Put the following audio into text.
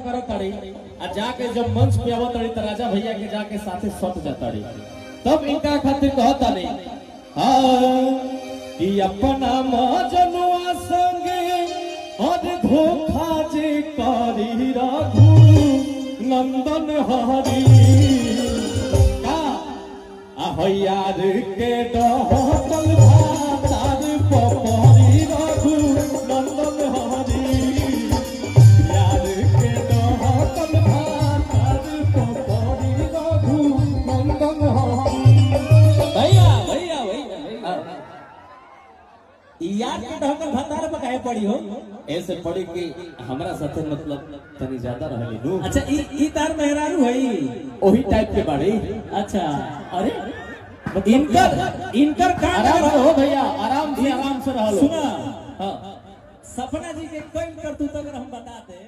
करताड़ी आ जाके जब मंच पे आवताड़ी त राजा भैया के जाके साथे सट जाताड़ी तब इनका खातिर कहता नहीं हां कि अपना मजनुआ संगे और धोखा जे करी रघु नंदन हरि का यार के डहतल भातार पपरी रघु नंदन हरि यार के ढंगल भतार पकाए पड़ी हो ऐसे पड़ी कि हमरा साथे मतलब तनी ज्यादा रहली नु। अच्छा ई तार मेहरारू हई ओही टाइप के बाड़ी। अच्छा अरे इनकर का आराम हो भैया आराम से रह लो। सुना हां सपना जी के कोई कर तू तो अगर हम बता दे